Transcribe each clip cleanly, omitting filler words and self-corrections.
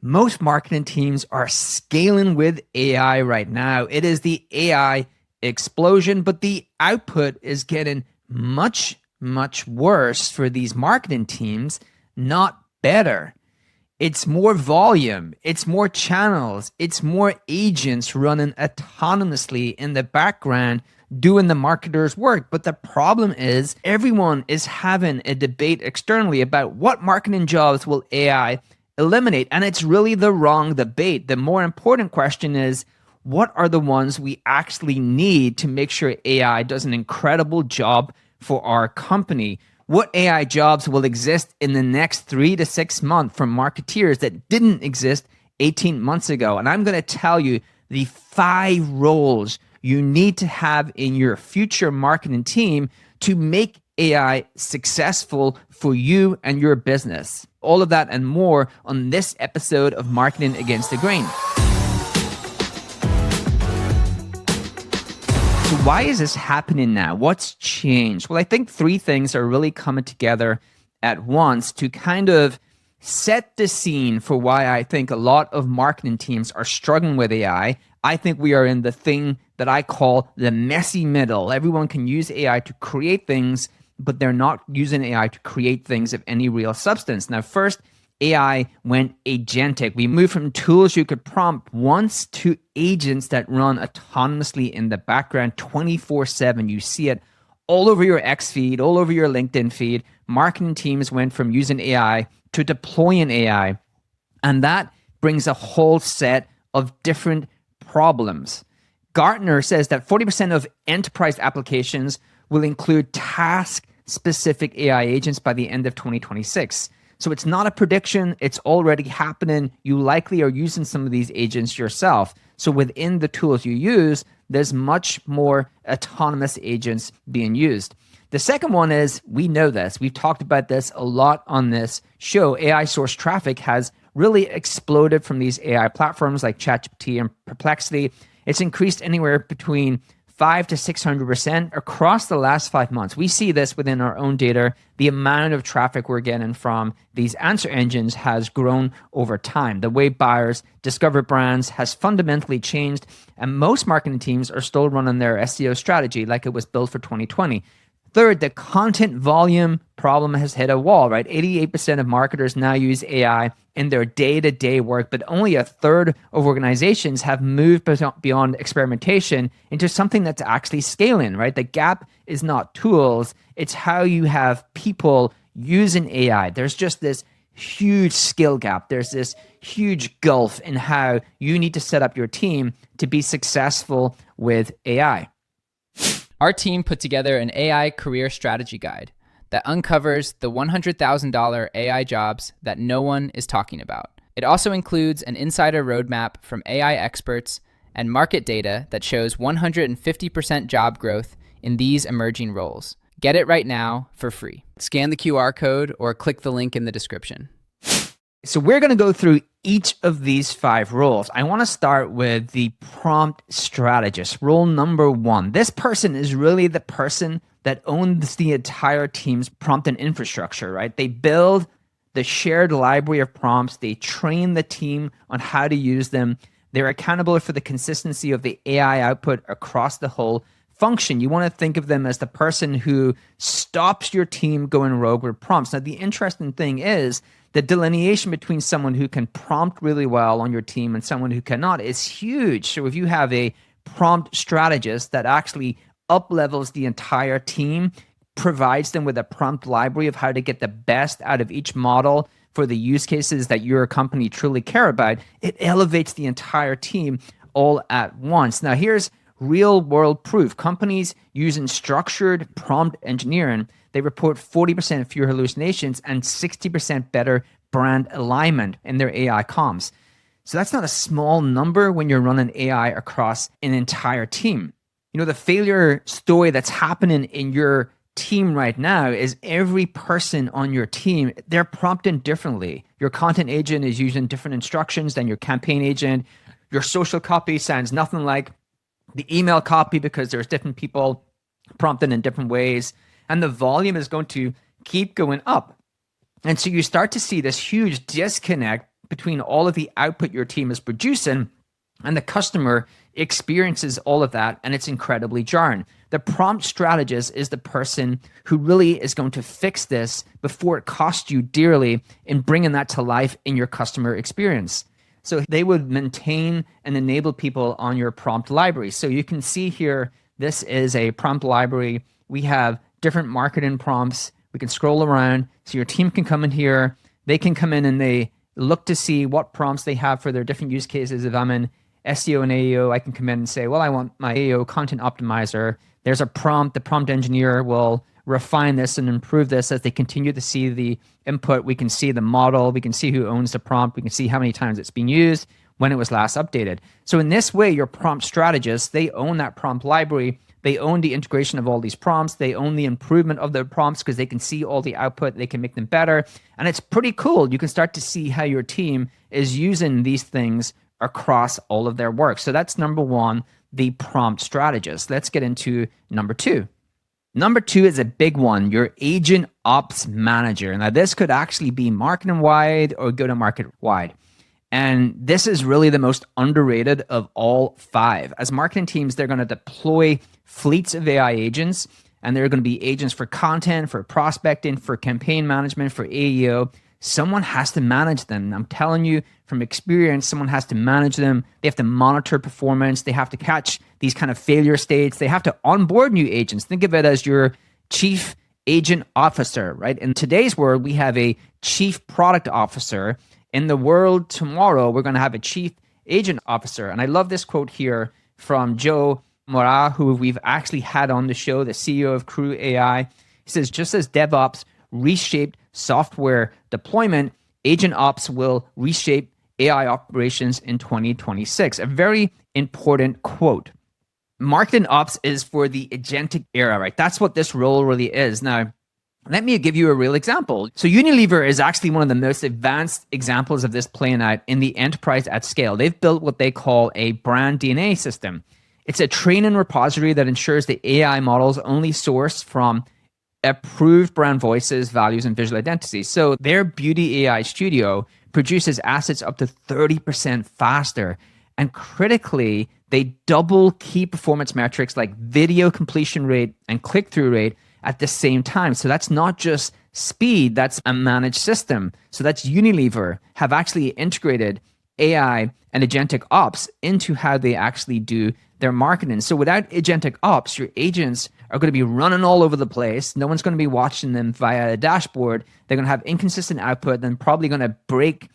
Most marketing teams are scaling with AI right now. It is the AI explosion, but the output is getting much, much worse for these marketing teams, not better. It's more volume, it's more channels, it's more agents running autonomously in the background doing the marketer's work. But the problem is everyone is having a debate externally about what marketing jobs will AI eliminate. And it's really the wrong debate. The more important question is, what are the ones we actually need to make sure AI does an incredible job for our company? What AI jobs will exist in the next 3 to 6 months from marketeers that didn't exist 18 months ago? And I'm going to tell you the 5 roles you need to have in your future marketing team to make AI successful for you and your business. All of that and more on this episode of Marketing Against the Grain. So why is this happening now? What's changed? Well, I think 3 things are really coming together at once to kind of set the scene for why I think a lot of marketing teams are struggling with AI. I think we are in the thing that I call the messy middle. Everyone can use AI to create things, but they're not using AI to create things of any real substance. Now, first, AI went agentic. We moved from tools you could prompt once to agents that run autonomously in the background 24/7. You see it all over your X feed, all over your LinkedIn feed. Marketing teams went from using AI to deploying AI. And that brings a whole set of different problems. Gartner says that 40% of enterprise applications will include task-specific AI agents by the end of 2026. So it's not a prediction, it's already happening. You likely are using some of these agents yourself. So within the tools you use, there's much more autonomous agents being used. The second one is, we know this, we've talked about this a lot on this show. AI source traffic has really exploded from these AI platforms like ChatGPT and Perplexity. It's increased anywhere between 500 to 600% across the last 5 months. We see this within our own data. The amount of traffic we're getting from these answer engines has grown over time. The way buyers discover brands has fundamentally changed, and most marketing teams are still running their SEO strategy like it was built for 2020. Third, the content volume problem has hit a wall, right? 88% of marketers now use AI in their day-to-day work, but only a third of organizations have moved beyond experimentation into something that's actually scaling, right? The gap is not tools, it's how you have people using AI. There's just this huge skill gap. There's this huge gulf in how you need to set up your team to be successful with AI. Our team put together an AI career strategy guide that uncovers the $100,000 AI jobs that no one is talking about. It also includes an insider roadmap from AI experts and market data that shows 150% job growth in these emerging roles. Get it right now for free. Scan the QR code or click the link in the description. So we're going to go through each of these 5 roles. I want to start with the prompt strategist, role number 1. This person is really the person that owns the entire team's prompt and infrastructure, right? They build the shared library of prompts. They train the team on how to use them. They're accountable for the consistency of the AI output across the whole function. You want to think of them as the person who stops your team going rogue with prompts. Now, the interesting thing is the delineation between someone who can prompt really well on your team and someone who cannot is huge. So if you have a prompt strategist that actually up-levels the entire team, provides them with a prompt library of how to get the best out of each model for the use cases that your company truly care about, it elevates the entire team all at once. Now, here's real-world proof. Companies using structured prompt engineering, they report 40% fewer hallucinations and 60% better brand alignment in their AI comms. So that's not a small number when you're running AI across an entire team. You know, the failure story that's happening in your team right now is every person on your team, they're prompting differently. Your content agent is using different instructions than your campaign agent. Your social copy sounds nothing like the email copy because there's different people prompting in different ways. And the volume is going to keep going up. And so you start to see this huge disconnect between all of the output your team is producing and the customer experiences all of that, and it's incredibly jarring. The prompt strategist is the person who really is going to fix this before it costs you dearly in bringing that to life in your customer experience. So they would maintain and enable people on your prompt library. So you can see here, this is a prompt library. We have different marketing prompts. We can scroll around. So your team can come in here. They can come in and they look to see what prompts they have for their different use cases. If I'm in SEO and AEO, I can come in and say, well, I want my AEO content optimizer. There's a prompt. The prompt engineer will refine this and improve this as they continue to see the input. We can see the model. We can see who owns the prompt. We can see how many times it's been used, when it was last updated. So in this way, your prompt strategists, they own that prompt library. They own the integration of all these prompts. They own the improvement of the prompts because they can see all the output. They can make them better. And it's pretty cool. You can start to see how your team is using these things across all of their work. So that's number one, the prompt strategist. Let's get into number two. Number two is a big one, your agent ops manager. Now, this could actually be marketing wide or go to market wide. And this is really the most underrated of all five. As marketing teams, they're going to deploy fleets of AI agents, and they're going to be agents for content, for prospecting, for campaign management, for AEO. Someone has to manage them. I'm telling you from experience, someone has to manage them. They have to monitor performance. They have to catch these kind of failure states. They have to onboard new agents. Think of it as your chief agent officer, right? In today's world, we have a chief product officer. In the world tomorrow, we're going to have a chief agent officer. And I love this quote here from Joe Mora, who we've actually had on the show, the CEO of Crew AI. He says, just as DevOps reshaped software deployment, agent ops will reshape AI operations in 2026. A very important quote. Marketing ops is for the agentic era, right? That's what this role really is. Now, let me give you a real example. So Unilever is actually one of the most advanced examples of this playing out in the enterprise at scale. They've built what they call a brand DNA system. It's a training repository that ensures the AI models only source from approved brand voices, values, and visual identities. So their Beauty AI Studio produces assets up to 30% faster. And critically, they double key performance metrics like video completion rate and click-through rate at the same time. So that's not just speed, that's a managed system. So that's Unilever have actually integrated AI and agentic ops into how they actually do their marketing. So without agentic ops, your agents are going to be running all over the place. No one's going to be watching them via a dashboard. They're going to have inconsistent output and probably going to break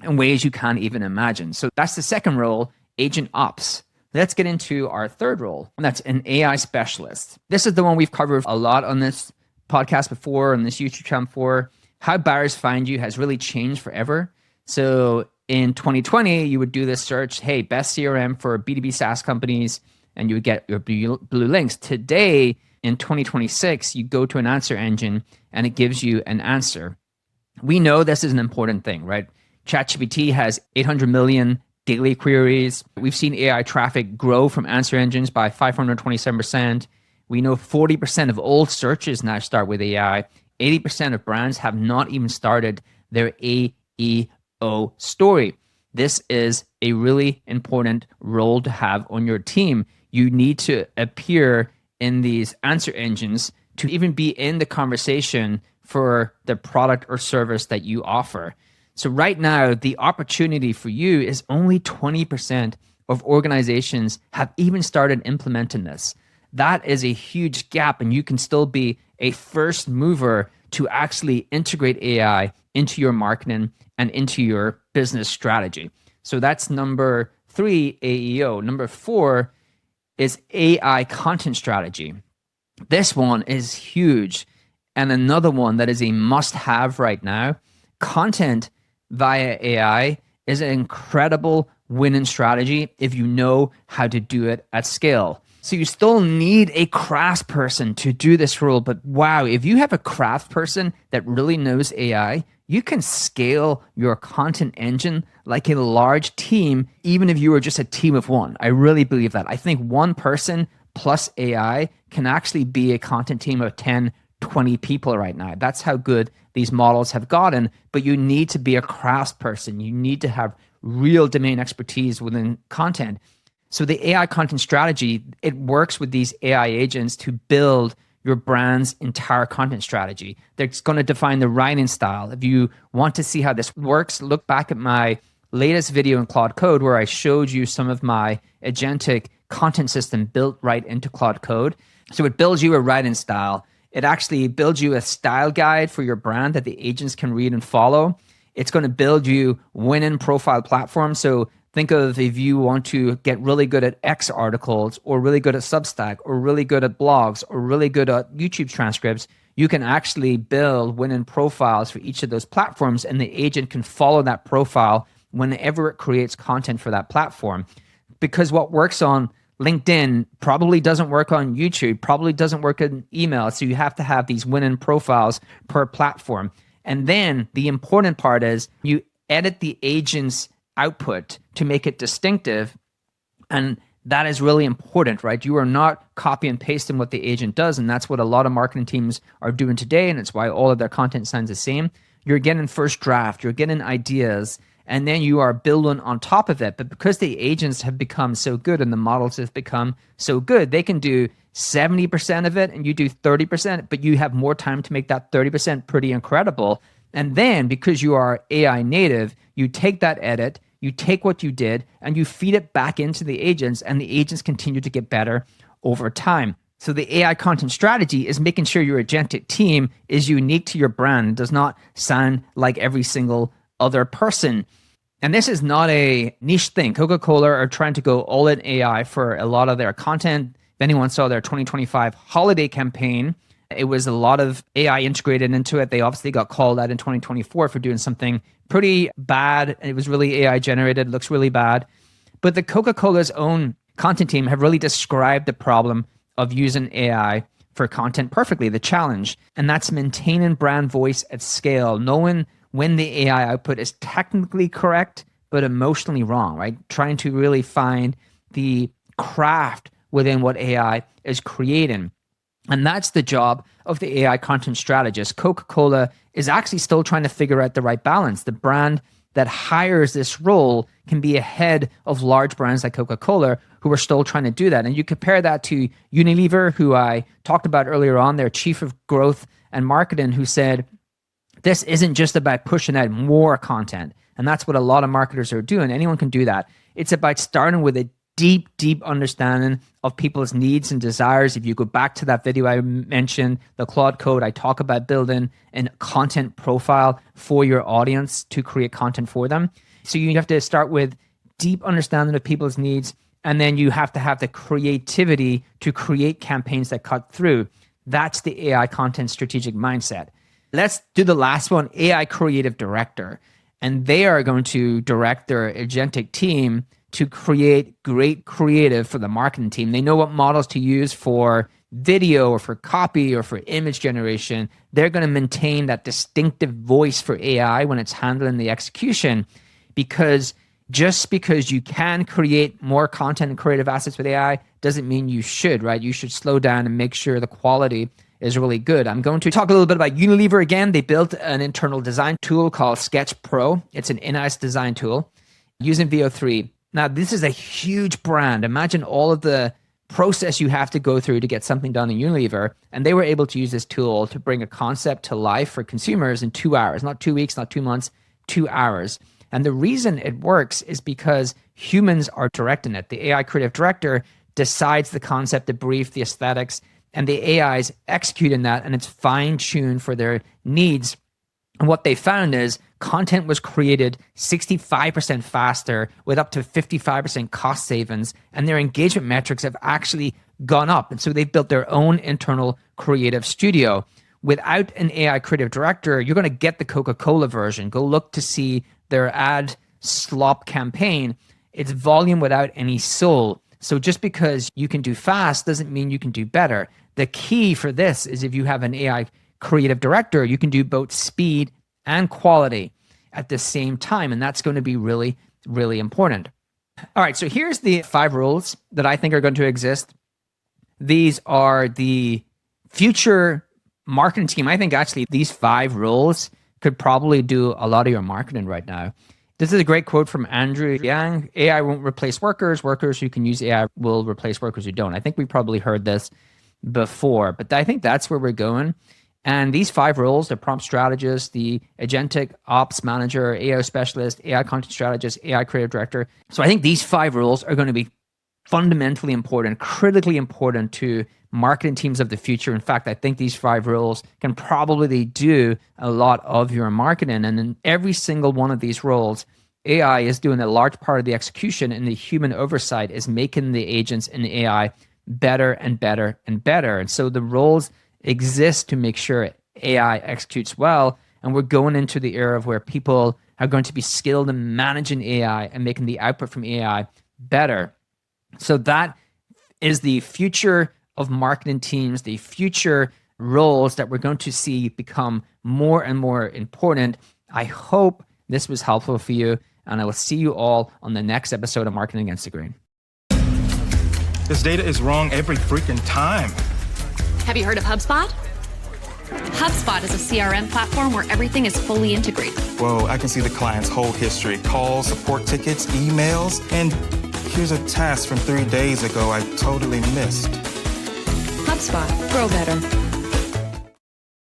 in ways you can't even imagine. So that's the second role, agent ops. Let's get into our third role, and that's an AI specialist. This is the one we've covered a lot on this podcast before, on this YouTube channel before. How buyers find you has really changed forever. So in 2020, you would do this search, hey, best CRM for B2B SaaS companies, and you would get your blue links. Today, in 2026, you go to an answer engine, and it gives you an answer. We know this is an important thing, right? ChatGPT has 800 million daily queries. We've seen AI traffic grow from answer engines by 527%. We know 40% of all searches now start with AI. 80% of brands have not even started their AEO story. This is a really important role to have on your team. You need to appear in these answer engines to even be in the conversation for the product or service that you offer. So right now, the opportunity for you is only 20% of organizations have even started implementing this. That is a huge gap, and you can still be a first mover to actually integrate AI into your marketing and into your business strategy. So that's number 3, AEO. Number 4 is AI content strategy. This one is huge. And another one that is a must-have right now, content via AI is an incredible winning strategy if you know how to do it at scale. So you still need a craft person to do this role, but wow, if you have a craft person that really knows AI, you can scale your content engine like a large team, even if you were just a team of one. I really believe that. I think one person plus AI can actually be a content team of 10, 20 people right now. That's how good these models have gotten. But you need to be a craftsperson. You need to have real domain expertise within content. So the AI content strategy, it works with these AI agents to build your brand's entire content strategy. They're going to define the writing style. If you want to see how this works, look back at my latest video in Claude Code where I showed you some of my agentic content system built right into Claude Code. So it builds you a writing style. It actually builds you a style guide for your brand that the agents can read and follow. It's going to build you winning profile platforms. So think of if you want to get really good at X articles or really good at Substack or really good at blogs or really good at YouTube transcripts, you can actually build winning profiles for each of those platforms, and the agent can follow that profile whenever it creates content for that platform. Because what works on LinkedIn probably doesn't work on YouTube, probably doesn't work in email. So you have to have these winning profiles per platform. And then the important part is you edit the agent's output to make it distinctive. And that is really important, right? You are not copy and pasting what the agent does. And that's what a lot of marketing teams are doing today. And it's why all of their content sounds the same. You're getting first draft, you're getting ideas, and then you are building on top of it. But because the agents have become so good and the models have become so good, they can do 70% of it and you do 30%, but you have more time to make that 30% pretty incredible. And then because you are AI native, you take that edit, you take what you did, and you feed it back into the agents, and the agents continue to get better over time. So the AI content strategy is making sure your agentic team is unique to your brand, does not sound like every single other person. And this is not a niche thing. Coca-Cola are trying to go all in AI for a lot of their content. If anyone saw their 2025 holiday campaign, it was a lot of AI integrated into it. They obviously got called out in 2024 for doing something pretty bad. It was really AI generated, looks really bad. But the Coca-Cola's own content team have really described the problem of using AI for content perfectly, the challenge. And that's maintaining brand voice at scale, knowing when the AI output is technically correct, but emotionally wrong, right? Trying to really find the craft within what AI is creating. And that's the job of the AI content strategist. Coca-Cola is actually still trying to figure out the right balance. The brand that hires this role can be ahead of large brands like Coca-Cola who are still trying to do that. And you compare that to Unilever, who I talked about earlier on, their chief of growth and marketing, who said, this isn't just about pushing out more content. And that's what a lot of marketers are doing. Anyone can do that. It's about starting with a deep, deep understanding of people's needs and desires. If you go back to that video I mentioned, the Claude Code, I talk about building a content profile for your audience to create content for them. So you have to start with deep understanding of people's needs, and then you have to have the creativity to create campaigns that cut through. That's the AI content strategic mindset. Let's do the last one, AI creative director. And they are going to direct their agentic team to create great creative for the marketing team. They know what models to use for video or for copy or for image generation. They're going to maintain that distinctive voice for AI when it's handling the execution, because just because you can create more content and creative assets with AI doesn't mean you should, right? You should slow down and make sure the quality is really good. I'm going to talk a little bit about Unilever again. They built an internal design tool called Sketch Pro. It's an in-house design tool using VO3. Now, this is a huge brand. Imagine all of the process you have to go through to get something done in Unilever. And they were able to use this tool to bring a concept to life for consumers in 2 hours, not 2 weeks, not 2 months, 2 hours. And the reason it works is because humans are directing it. The AI creative director decides the concept, the brief, the aesthetics, and the AI is executing that, and it's fine-tuned for their needs. And what they found is content was created 65% faster with up to 55% cost savings, and their engagement metrics have actually gone up. And so they've built their own internal creative studio. Without an AI creative director, you're going to get the Coca-Cola version. Go look to see their ad slop campaign. It's volume without any soul. So just because you can do fast doesn't mean you can do better. The key for this is if you have an AI creative director, you can do both speed and quality at the same time. And that's going to be really, really important. All right, so here's the 5 rules that I think are going to exist. These are the future marketing team, I think actually these 5 roles could probably do a lot of your marketing right now. This is a great quote from Andrew Yang. AI won't replace workers. Workers who can use AI will replace workers who don't. I think we probably heard this before, but I think that's where we're going. And these 5 roles, the prompt strategist, the agentic ops manager, AEO specialist, AI content strategist, AI creative director. So I think these 5 roles are going to be fundamentally important, critically important to marketing teams of the future. In fact, I think these 5 roles can probably do a lot of your marketing. And in every single one of these roles, AI is doing a large part of the execution, and the human oversight is making the agents in AI better and better and better. And so the roles exist to make sure AI executes well. And we're going into the era of where people are going to be skilled in managing AI and making the output from AI better. So that is the future of marketing teams, the future roles that we're going to see become more and more important. I hope this was helpful for you, and I will see you all on the next episode of Marketing Against the Grain. This data is wrong every freaking time. Have you heard of HubSpot? HubSpot is a CRM platform where everything is fully integrated. Whoa, I can see the client's whole history, calls, support tickets, emails, and here's a task from 3 days ago I totally missed. HubSpot. Grow better.